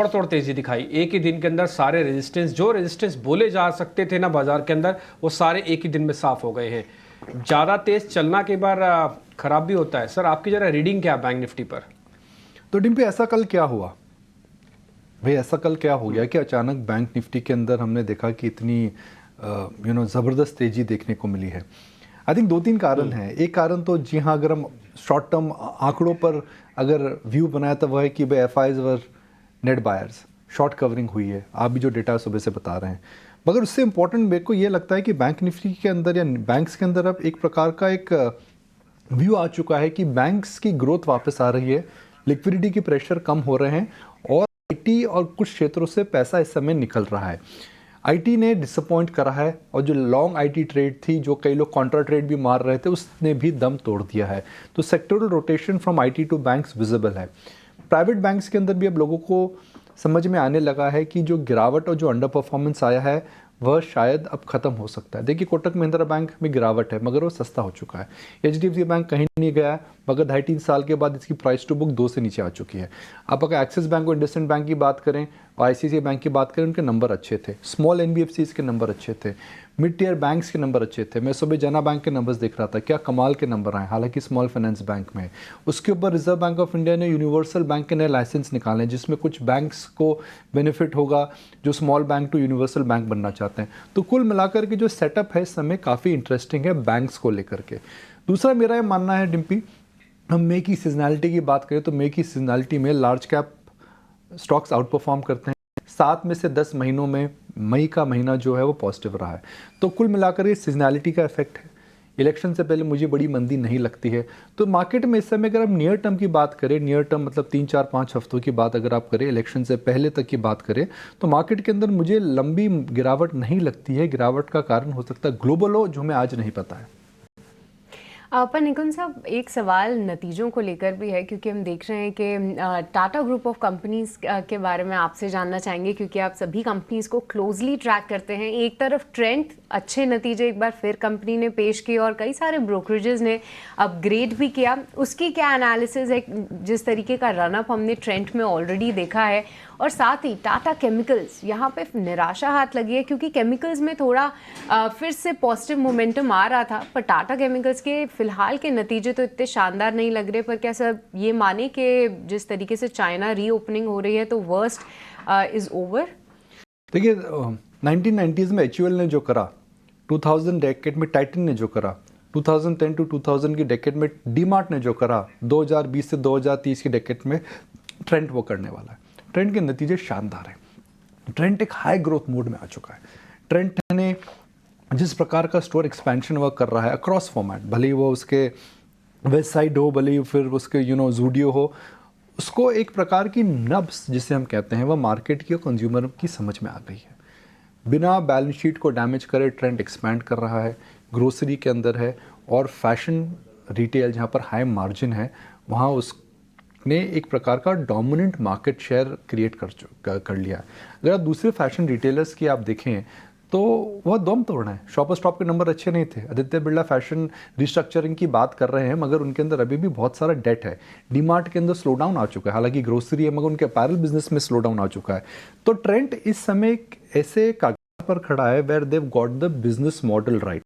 तोड़ तेजी दिखाई। एक ही दिन के अंदर सारे रेजिस्टेंस बोले जा सकते थे ना बाजार के अंदर, वो सारे एक ही दिन में साफ हो गए हैं। ज़्यादा तेज चलना के बार खराब भी होता है। सर आपकी जरा रीडिंग क्या बैंक निफ्टी पर? तो डिम्पी, ऐसा कल क्या हुआ भाई? ऐसा कल क्या हो गया कि अचानक बैंक निफ्टी के अंदर हमने देखा कि इतनी ज़बरदस्त तेजी देखने को मिली है। आई थिंक दो तीन कारण हैं। एक कारण तो जी हाँ, अगर हम शॉर्ट टर्म आंकड़ों पर अगर व्यू बनाया तो वह है कि भाई एफ आईज वर नेट बायर्स, शॉर्ट कवरिंग हुई है। आप भी जो डेटा सुबह से बता रहे हैं, मगर उससे इम्पोर्टेंट मेरे को ये लगता है कि बैंक निफ्टी के अंदर या बैंक्स के अंदर अब एक प्रकार का एक व्यू आ चुका है कि बैंक्स की ग्रोथ वापस आ रही है, लिक्विडिटी के प्रेशर कम हो रहे हैं और आईटी और कुछ क्षेत्रों से पैसा इस समय निकल रहा है। आईटी ने डिसअपॉइंट करा है और जो लॉन्ग आईटी ट्रेड थी, जो कई लोग कॉन्ट्रा ट्रेड भी मार रहे थे, उसने भी दम तोड़ दिया है। तो sectoral rotation from IT to banks visible है। प्राइवेट बैंक्स के अंदर भी अब लोगों को समझ में आने लगा है कि जो गिरावट और जो अंडर परफॉर्मेंस आया है वह शायद अब खत्म हो सकता है। देखिए, कोटक महिंद्रा बैंक में गिरावट है मगर वो सस्ता हो चुका है। एचडीएफसी बैंक कहीं नहीं गया है मगर 2.5-3 साल के बाद इसकी प्राइस टू बुक 2 से नीचे आ चुकी है। आप अगर एक्सिस बैंक और इंडसइंड बैंक की बात करें और आईसीआईसीआई बैंक की बात करें, उनके नंबर अच्छे थे। स्मॉल एनबीएफसीज के नंबर अच्छे थे, मिड टीयर बैंक्स के नंबर अच्छे थे। मैं सुबह जना बैंक के नंबर्स देख रहा था, क्या कमाल के नंबर आए, हालांकि स्मॉल फाइनेंस बैंक में। उसके ऊपर रिजर्व बैंक ऑफ इंडिया ने यूनिवर्सल बैंक के नए लाइसेंस निकाले हैं, जिसमें कुछ बैंक्स को बेनिफिट होगा जो small bank to universal bank बनना चाहते हैं। तो कुल मिलाकर के जो सेटअप है इस समय काफ़ी इंटरेस्टिंग है बैंक्स को लेकर के। दूसरा मेरा ये मानना है डिम्पी, हम मे की सीजनैलिटी की बात करें तो मे की सीजनैलिटी में large cap stocks out perform करते हैं। 7 में से 10 महीनों में मई का महीना जो है वो पॉजिटिव रहा है। तो कुल मिलाकर ये सीजनैलिटी का इफेक्ट है। इलेक्शन से पहले मुझे बड़ी मंदी नहीं लगती है। तो मार्केट में इस समय अगर हम नियर टर्म की बात करें, नियर टर्म मतलब 3-4-5 हफ्तों की बात अगर आप करें, इलेक्शन से पहले तक की बात करें, तो मार्केट के अंदर मुझे लंबी गिरावट नहीं लगती है। गिरावट का कारण हो सकता है ग्लोबल हो, जो हमें आज नहीं पता है। पर निकुंज साहब, एक सवाल नतीजों को लेकर भी है, क्योंकि हम देख रहे हैं कि टाटा ग्रुप ऑफ कंपनीज के बारे में आपसे जानना चाहेंगे, क्योंकि आप सभी कंपनीज को क्लोजली ट्रैक करते हैं। एक तरफ ट्रेंड, अच्छे नतीजे एक बार फिर कंपनी ने पेश किए और कई सारे ब्रोकरेजेस ने अपग्रेड भी किया। उसकी क्या एनालिसिस है? जिस तरीके का रनअप हमने ट्रेंड में ऑलरेडी देखा है, और साथ ही टाटा केमिकल्स, यहाँ पे निराशा हाथ लगी है, क्योंकि केमिकल्स में थोड़ा फिर से पॉजिटिव मोमेंटम आ रहा था, पर टाटा केमिकल्स के फिलहाल के नतीजे तो इतने शानदार नहीं लग रहे। पर क्या सर ये माने कि जिस तरीके से चाइना रीओपनिंग हो रही है तो वर्स्ट इज ओवर? देखिए, 1990s में एचयूएल ने जो करा, 2000 डेकेड में टाइटन ने जो करा, 2010 टू 2000 की डेकेड में डीमार्ट ने जो करा, 2020 से 2030 की डेकेड में ट्रेंड वो करने वाला है। ट्रेंड के नतीजे शानदार हैं। ट्रेंड एक हाई ग्रोथ मोड में आ चुका है। ट्रेंड ने जिस प्रकार का स्टोर एक्सपेंशन वर्क कर रहा है अक्रॉस फॉर्मेट, भले ही वो उसके वेस्ट साइड हो, भले ही फिर उसके ज़ूडियो हो, उसको एक प्रकार की नब्स जिसे हम कहते हैं वह मार्केट की और कंज्यूमर की समझ में आ गई है। बिना बैलेंस शीट को डैमेज करे ट्रेंड एक्सपैंड कर रहा है, ग्रोसरी के अंदर है और फैशन रिटेल जहाँ पर हाई मार्जिन है वहाँ उसने एक प्रकार का डोमिनेंट मार्केट शेयर क्रिएट कर लिया है। अगर आप दूसरे फैशन रिटेलर्स की आप देखें तो वह दम तोड़ना है। शॉपर स्टॉप के नंबर अच्छे नहीं थे। आदित्य बिरला फैशन रिस्ट्रक्चरिंग की बात कर रहे हैं मगर उनके अंदर अभी भी बहुत सारा डेट है। डीमार्ट के अंदर स्लो डाउन आ चुका है, हालांकि ग्रोसरी है मगर उनके अपैरल बिजनेस में स्लो डाउन आ चुका है। तो ट्रेंड इस समय एक ऐसे कागज पर खड़ा है where they've got the business model right.